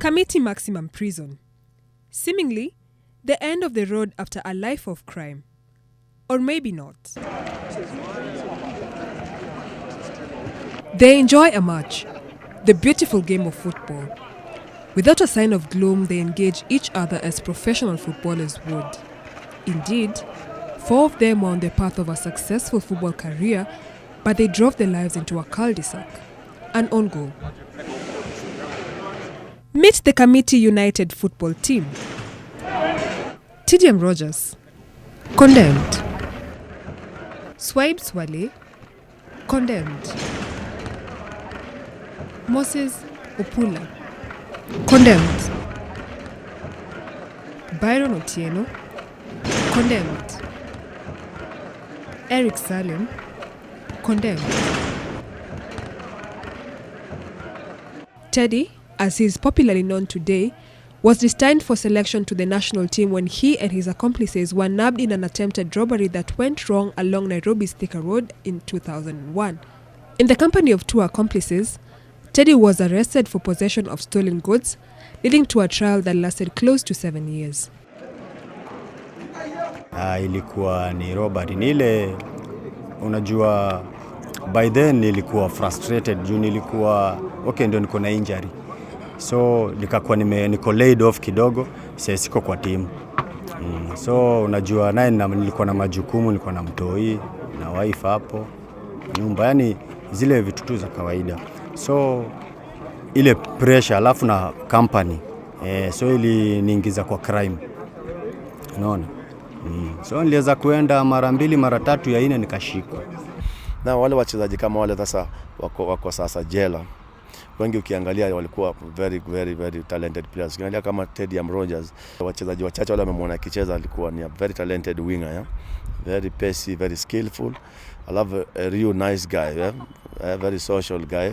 Kamiti Maximum Prison. Seemingly, the end of the road after a life of crime. Or maybe not. They enjoy a match, the beautiful game of football. Without a sign of gloom, they engage each other as professional footballers would. Indeed, 4 of them were on the path of a successful football career, but they drove their lives into a cul-de-sac, an own goal. Meet the Kamiti United football team. TDM Rogers, condemned. Swaib Swale, condemned. Moses Opula, condemned. Byron Otieno, condemned. Eric Salim, condemned. Teddy, as he is popularly known today, was destined for selection to the national team when he and his accomplices were nabbed in an attempted robbery that went wrong along Nairobi's Thika Road in 2001. In the company of 2 accomplices, Teddy was arrested for possession of stolen goods, leading to a trial that lasted close to 7 years. Ilikuwa ni robbery nile, unajua by then nilikuwa frustrated juu nilikuwa ndio niko na injury. So nikakuwa niko laid off kidogo, siko kwa team. So unajua naye nilikuwa na majukumu, nilikuwa na mtoi na wife hapo, nyumba, yani zile vitu tu za kawaida. So ile pressure alafu na company, so ili niingiza kwa crime. Unaona? So niliweza kuenda mara 2 mara 3 ya 4 nikashikwa. Na wale wachezaji kama wale sasa wako sasa jela. Wengi ukiangalia walikuwa very talented players. Ukiangalia kama TDM Rogers, wachezaji wachache wale wamemwona akicheza alikuwa ni a very talented winger, yeah? Very pacey, very skillful. I love a real nice guy, yeah? A very social guy.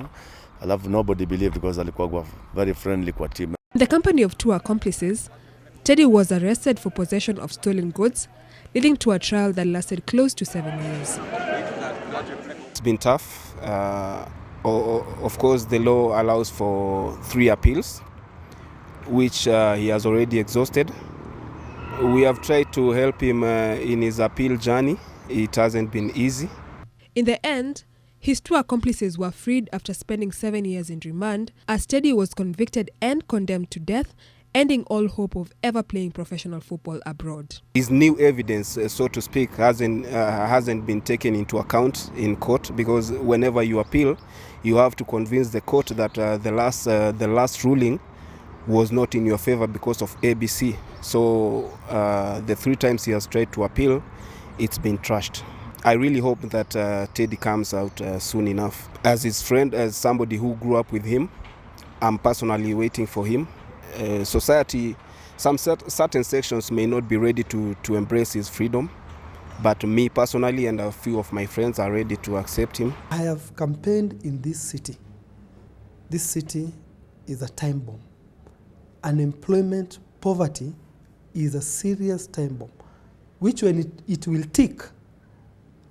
I love nobody believed because alikuwa very friendly kwa team. In the company of 2 accomplices, Teddy was arrested for possession of stolen goods, leading to a trial that lasted close to 7 years. It's been tough. Of course, the law allows for 3 appeals, which he has already exhausted. We have tried to help him in his appeal journey. It hasn't been easy. In the end, his 2 accomplices were freed after spending 7 years in remand, as Teddy was convicted and condemned to death, ending all hope of ever playing professional football abroad. His new evidence, so to speak, hasn't been taken into account in court, because whenever you appeal, you have to convince the court that the last ruling was not in your favor because of ABC. So the 3 times he has tried to appeal, it's been trashed. I really hope that Teddy comes out soon enough. As his friend, as somebody who grew up with him, I'm personally waiting for him. Society, some certain sections may not be ready to embrace his freedom, but me personally and a few of my friends are ready to accept him. I have campaigned in this city. This city is a time bomb. Unemployment, poverty is a serious time bomb, which when it will tick,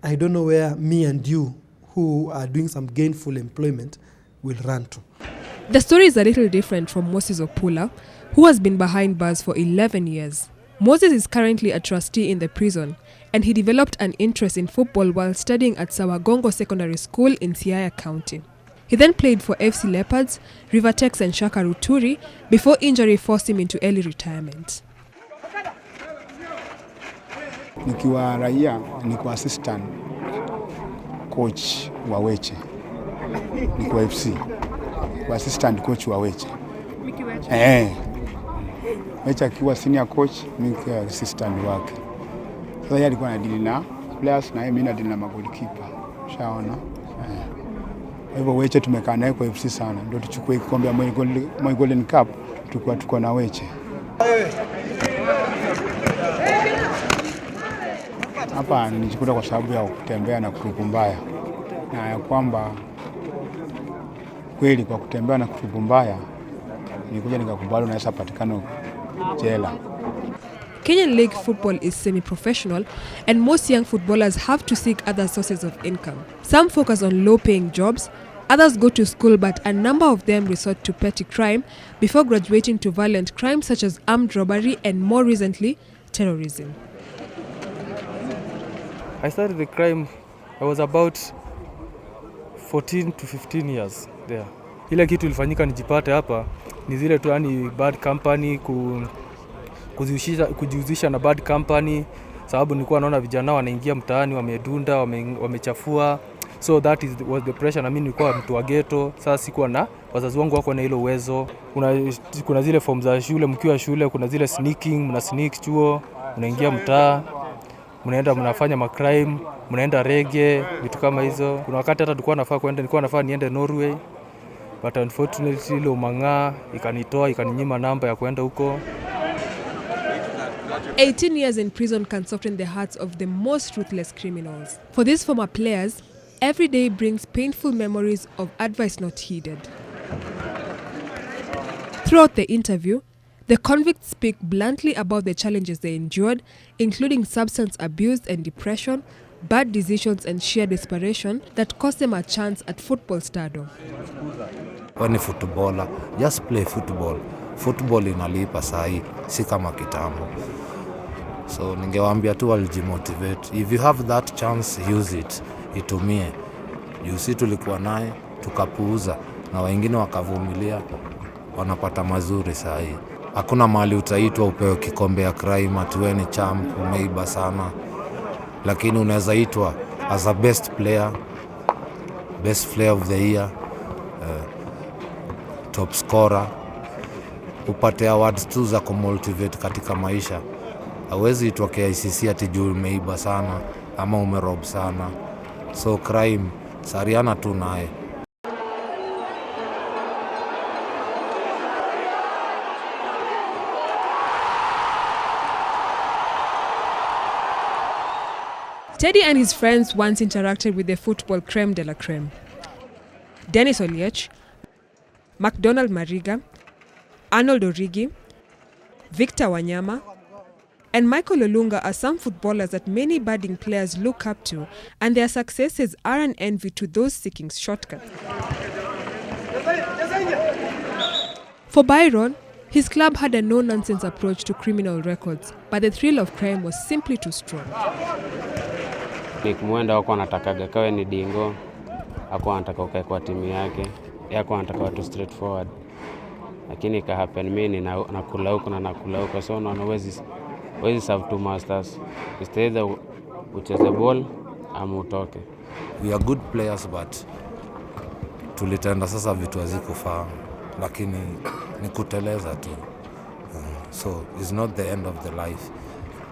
I don't know where me and you, who are doing some gainful employment, will run to. The story is a little different from Moses Opula, who has been behind bars for 11 years. Moses is currently a trustee in the prison, and he developed an interest in football while studying at Sawagongo Secondary School in Siaya County. He then played for FC Leopards, Rivertex and Shaka Ruturi before injury forced him into early retirement. Nikiwa raia, niko assistant coach wa Weche. Niko FC. Assistant coach wa Weche. Weche akiwa senior coach, mimi kwa assistant wake. Sasa yeye alikuwa anadili na players na mimi nadili na magolikipa. Ushaona? Kwa hivyo Weche tumekaa naye kwa FC sana. Ndio tuchukue kikombe ya Moi Golden Cup, tuko na Weche. Hapa nijikuta kwa sababu ya kutembea na kutupu mbaya. Na ya kwamba kweli kwa kutembea na kutupu mbaya nilikuja nikakubali unaweza patikana jela. Kenyan League football is semi-professional, and most young footballers have to seek other sources of income. Some focus on low-paying jobs, Others go to school, but a number of them resort to petty crime before graduating to violent crimes such as armed robbery and, more recently, terrorism. I started the crime, I was about 14 to 15 years there. Ile kitu ilifanyika nijipate hapa ni zile tu yani bad company, kujihusisha na bad company, sababu nilikuwa naona vijana wanaingia mtaani wamedunda, wamechafua. So that was the pressure, na mimi nilikuwa mtu wa ghetto. Sasa sikuwa na wazazi wangu wako na ile uwezo. Kuna zile forms za shule, mkiwa shule kuna zile sneaking, mna sneak chuo, mnaingia mtaa, mnaenda mnafanya macrime, mnaenda reggae, vitu kama hizo. Kuna wakati hata nilikuwa nafaa niende Norway, but unfortunately ile umang'aa ikanitoa, ikaninyima namba ya kwenda huko. 18 years in prison can soften the hearts of the most ruthless criminals. For these former players, every day brings painful memories of advice not heeded. Throughout the interview, the convicts speak bluntly about the challenges they endured, including substance abuse and depression, bad decisions and sheer desperation that cost them a chance at football stardom. When a footballer, just play football. Football inalipa sahi, si kama kitambo. So ningewaambia tu walijimotivate. If you have that chance, use it. Itumie. Jusi tulikuwa naye, tukapuuza, na wengine wakavumilia, wanapata mazuri sahi. Hakuna mahali utaitwa upewe kikombe ya crime ati wewe ni champ, umeiba sana. Lakini unaweza itwa as a best player of the year, top scorer, upate awards tu za kumotivate katika maisha. Hawezi itwa KICC ati juu umeiba sana ama umerob sana. So crime, sariana tu naye. Teddy and his friends once interacted with the football creme de la creme. Dennis Oliech, McDonald Mariga, Arnold Origi, Victor Wanyama, and Michael Olunga are some footballers that many budding players look up to, and their successes are an envy to those seeking shortcuts. For Byron, his club had a no-nonsense approach to criminal records, but the thrill of crime was simply too strong. Mwenda wako anatakaga kawe ni dingo, hakuwa anataka ukae kwa timu yake, hakuwa anataka watu straightforward. Lakini ka happen mimi nakula huko na nakula huko, so unaona wezi serve two masters. Instead ucheze ball ama utoke. We are good players, but tulitenda sasa vitu hazikufaa, lakini ni kuteleza tu. So it's not the end of the life.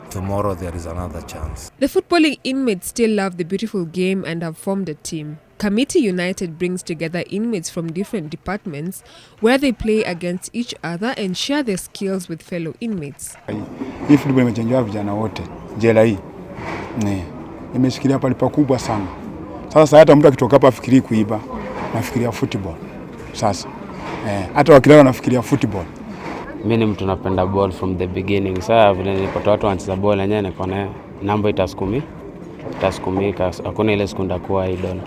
Tomorrow there is another chance. The footballing inmates still love the beautiful game and have formed a team. Kamiti United brings together inmates from different departments where they play against each other and share their skills with fellow inmates. Hii football imechangia vijana wote. Jela hii imeshikilia pale pakubwa sana. Sasa hata mtu akitoka hapa afikiri kuiba, nafikiria football. Sasa hata wakilala nafikiria football. Mimi ni mtu napenda ball from the beginning. Sasa vile nilipata watu wanacheza ball yenyewe nikaona namba itaskumika. Hakuna ile siku ndakuwa idol.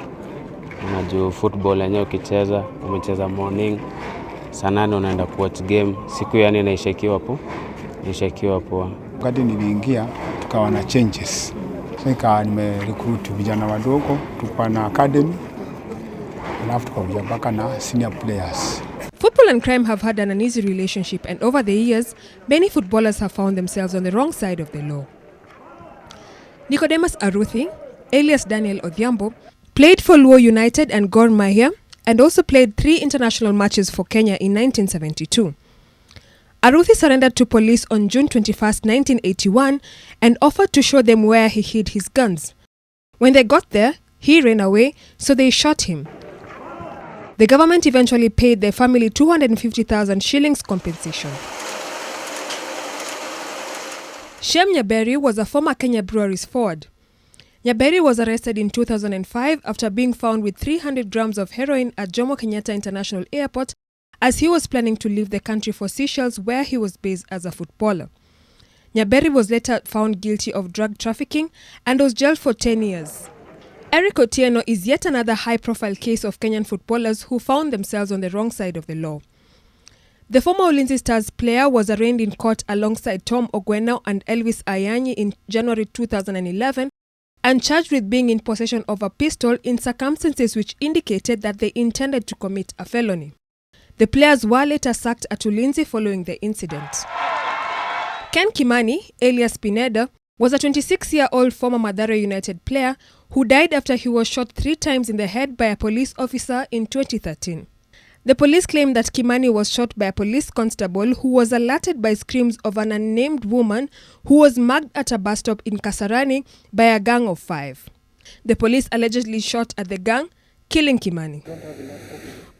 Unajua football yenyewe ukicheza, umecheza morning, saa 8 unaenda kuwatch game. Siku yani inaishakiwa poa. Wakati niliingia tukawa na changes. Sasa nimerecruit vijana wadogo, tukawa na academy, alafu tukakuja mpaka na senior players. Football and crime have had an uneasy relationship, and over the years, many footballers have found themselves on the wrong side of the law. Nicodemus Aruthi, alias Daniel Odhiambo, played for Luo United and Gor Mahia, and also played 3 international matches for Kenya in 1972. Aruthi surrendered to police on June 21, 1981, and offered to show them where he hid his guns. When they got there, he ran away, so they shot him. The government eventually paid their family 250,000 shillings compensation. Shem Nyaberi was a former Kenya Breweries forward. Nyaberi was arrested in 2005 after being found with 300 grams of heroin at Jomo Kenyatta International Airport as he was planning to leave the country for Seychelles, where he was based as a footballer. Nyaberi was later found guilty of drug trafficking and was jailed for 10 years. Eric Otieno is yet another high-profile case of Kenyan footballers who found themselves on the wrong side of the law. The former Ulinzi Stars player was arraigned in court alongside Tom Ogweno and Elvis Ayanyi in January 2011 and charged with being in possession of a pistol in circumstances which indicated that they intended to commit a felony. The players were later sacked at Ulinzi following the incident. Ken Kimani, alias Pineda, was a 26-year-old former Mathare United player who died after he was shot 3 times in the head by a police officer in 2013. The police claimed that Kimani was shot by a police constable who was alerted by screams of an unnamed woman who was mugged at a bus stop in Kasarani by a gang of 5. The police allegedly shot at the gang, killing Kimani.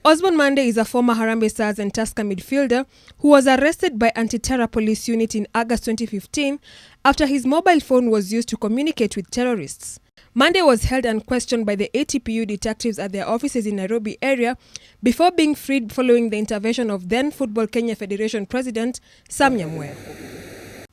Osborne Mande is a former Harambee Stars and Tusker midfielder who was arrested by anti-terror police unit in August 2015 after his mobile phone was used to communicate with terrorists. Mande was held and questioned by the ATPU detectives at their offices in Nairobi area before being freed following the intervention of then Football Kenya Federation President Sam Nyamweru.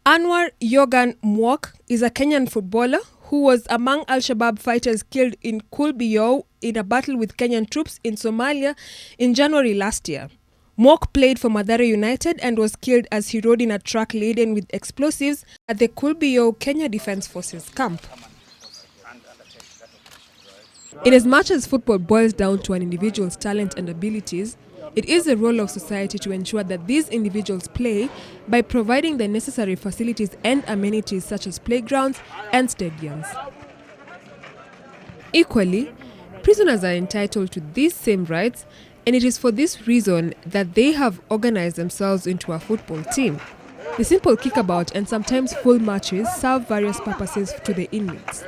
Anwar Yogan Mwok is a Kenyan footballer who was among Al-Shabaab fighters killed in Kulbiyo in a battle with Kenyan troops in Somalia in January last year. Mwok played for Mathare United and was killed as he rode in a truck laden with explosives at the Kulbiyo Kenya Defence Forces camp. In as much as football boils down to an individual's talent and abilities, it is the role of society to ensure that these individuals play by providing the necessary facilities and amenities such as playgrounds and stadiums. Equally, prisoners are entitled to these same rights, and it is for this reason that they have organized themselves into a football team. The simple kickabout and sometimes full matches serve various purposes to the inmates.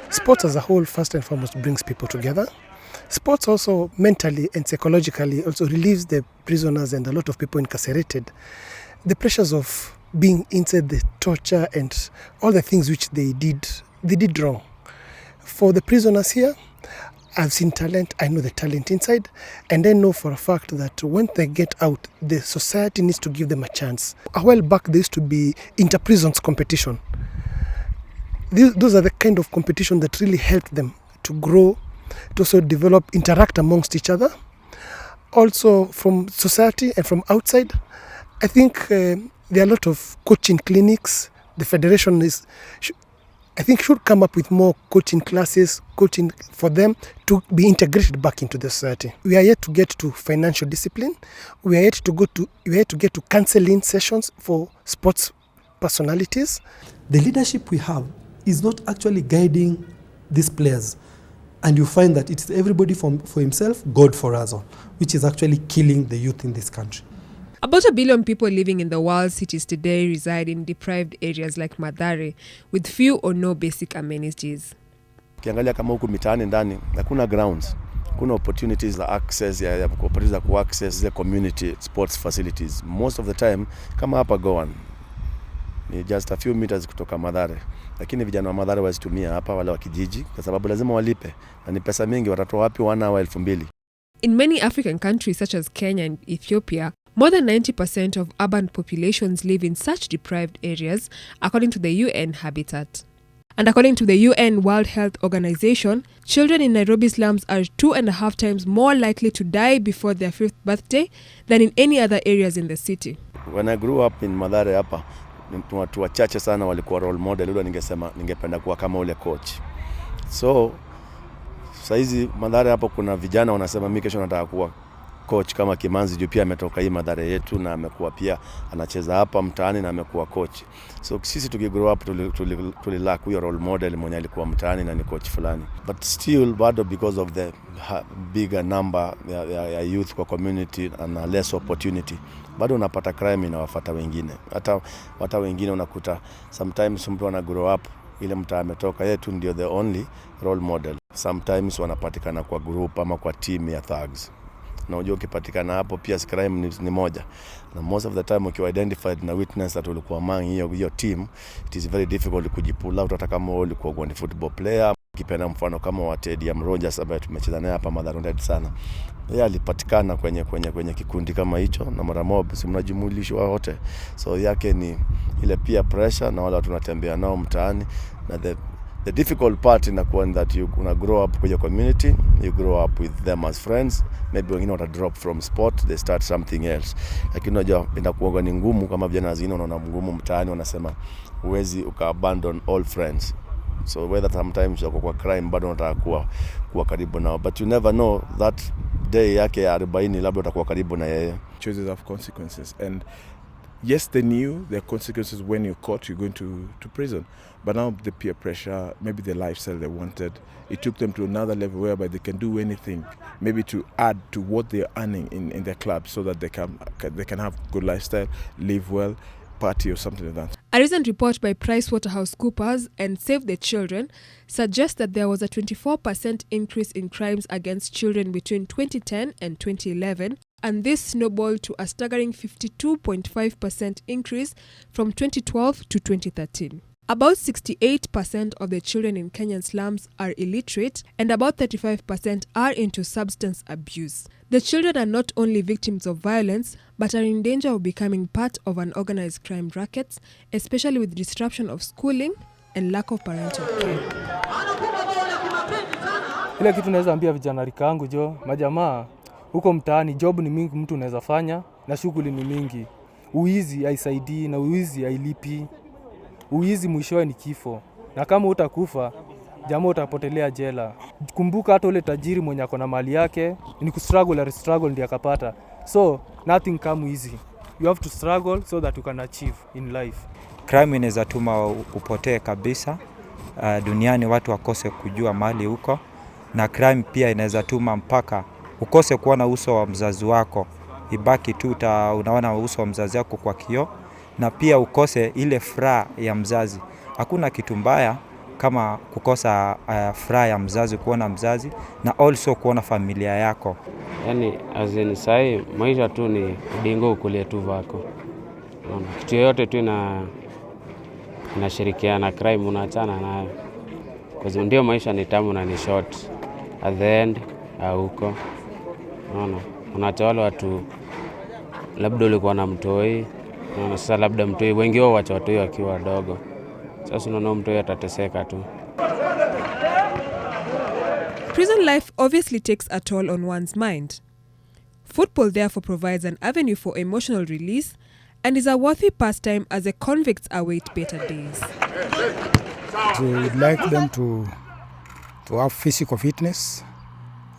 Sports as a whole, first and foremost, brings people together. Sports also mentally and psychologically also relieves the prisoners and a lot of people incarcerated the pressures of being inside, the torture and all the things which they did wrong. For the prisoners here, I've seen talent, I know the talent inside, and I know for a fact that when they get out, the society needs to give them a chance. A while back, there used to be inter-prisons competition. Those are the kind of competition that really helped them to grow, to also develop, interact amongst each other. Also from society and from outside, I think there are a lot of coaching clinics. The federation should come up with more coaching classes, coaching for them to be integrated back into the society. We are yet to get to financial discipline. We are yet to get to counseling sessions for sports personalities. The leadership we have is not actually guiding these players. And you find that it's everybody for himself, God for us all, which is actually killing the youth in this country. About 1 billion people living in the world's cities today reside in deprived areas like Mathare with few or no basic amenities. Ukiangalia kama huku mitaani ndani, hakuna grounds, kuna opportunities za access ya opportunities za ku-access the community sports facilities. Most of the time, kama hapa Goan, ni just a few meters kutoka Mathare. Lakini vijana wa Mathare wazitumia hapa wale wa kijiji kwa sababu lazima walipe. Na ni pesa mingi, watatoa wapi 1 hour 2,000. In many African countries such as Kenya and Ethiopia, more than 90% of urban populations live in such deprived areas, according to the UN Habitat. And according to the UN World Health Organization, children in Nairobi slums are 2.5 times more likely to die before their 5th birthday than in any other areas in the city. When I grew up in Mathare hapa, watu wachache sana walikuwa role model. Ule ningependa kuwa kama ule coach. So saizi Mathare hapo kuna vijana wanasema mimi kesho nataka kuwa coach kama Kimanzi juu pia ametoka hii Mathare yetu na amekuwa pia anacheza hapa mtaani na amekuwa coach. So sisi tukigrow up tulilack huyo role model mwenye alikuwa mtaani na ni coach fulani. But still bado because of the bigger number ya youth kwa community and less opportunity, bado unapata crime inawafuata wengine. Hata wengine unakuta sometimes mtu ana grow up ile mtaa ametoka yeye tu ndio the only role model. Sometimes wanapatikana kwa group ama kwa team ya thugs. Na unajua ukipatikana hapo pia crime ni moja. Na most of the time ukiwa identified na witness that ulikuwa among hiyo team, it is very difficult kujipull out hata kama ulikuwa ni football player. Kipenda mfano kama wa Teddy Amronjas ambaye tumecheza naye hapa Mathare sana. Yeye alipatikana kwenye kikundi kama hicho na mara mob si mnajumulishwa wote. So yake ni ile pia pressure na wale tunatembea nao mtaani na the The difficult part inakuwa that you gonna grow up kwa community, you grow up with them as friends, maybe wengine wata drop from sport, they start something else. Lakini unajua inakuwa ni ngumu kama vijana wazima, unaona ngumu mtaani, wanasema huwezi uka-abandon all friends. So whether sometimes uko kwa crime bado unataka kuwa karibu nao, but you never know that day yake ya 40 labda utakuwa karibu na yeye. Choices have consequences, and yes, they knew there are consequences when you're caught, you're going to prison. But now the peer pressure, maybe the lifestyle they wanted, it took them to another level whereby they can do anything, maybe to add to what they're earning in their club, so that they can have good lifestyle, live well, party or something like that. A recent report by PricewaterhouseCoopers and Save the Children suggests that there was a 24% increase in crimes against children between 2010 and 2011, and this snowballed to a staggering 52.5% increase from 2012 to 2013. About 68% of the children in Kenyan slums are illiterate, and about 35% are into substance abuse. The children are not only victims of violence, but are in danger of becoming part of an organized crime racket, especially with disruption of schooling and lack of parental care. Ile kitu naweza ambia vijana rika yangu majamaa, huko mtaani job ni mingi mtu unaweza fanya na shughuli ni mingi. Uizi haisaidii na uizi hailipi. Uizi mwishowe ni kifo. Na kama utakufa, jamaa utapotelea jela. Kumbuka hata ule tajiri mwenye ako na mali yake, ni struggle ndiye akapata. So, nothing come easy. You have to struggle so that you can achieve in life. Crime inaweza tuma upotee kabisa. Duniani watu wakose kujua mali huko. Na crime pia inaweza tuma mpaka ukose kuona uso wa mzazi wako. Ibaki tu unaona uso wa mzazi wako kwa kioo. Na pia ukose ile furaha ya mzazi. Hakuna kitu mbaya kama kukosa furaha ya mzazi, kuona mzazi na also kuona familia yako. Yani azeni sai maisha tu ni dingo ukulie tu vako. Kitu yote tu inashirikiana, crime unaachana nayo. Kwa sababu ndio maisha ni tamu na ni short. At the end huko. Unaacha wale watu labda ulikuwa na mtoi. Sasa labda mtoi wengi wao wacha watoi wakiwa wadogo. Sasa unaona mtoi atateseka tu. Prison life obviously takes a toll on one's mind. Football therefore provides an avenue for emotional release and is a worthy pastime as the convicts await better days. We'd like them to have physical fitness.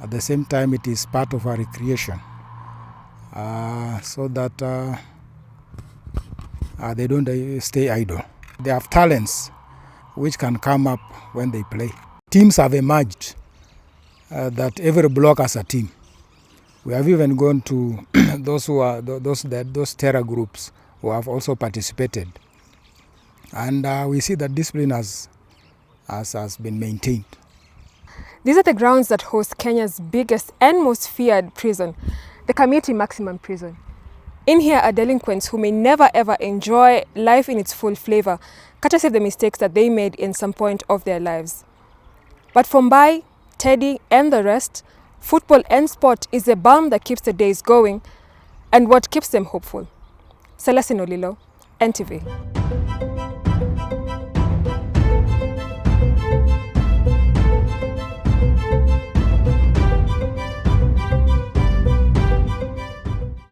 At the same time, it is part of our recreation, so that they don't stay idle. They have talents which can come up when they play. Teams have emerged that every block has a team. We have even gone to those terror groups who have also participated, and we see that discipline has been maintained. These are the grounds that host Kenya's biggest and most feared prison, the Kamiti Maximum Prison. In here are delinquents who may never ever enjoy life in its full flavor, courtesy of the mistakes that they made in some point of their lives. But for Mbai, Teddy and the rest, football and sport is the balm that keeps the days going and what keeps them hopeful. Cellestine Olilo, NTV.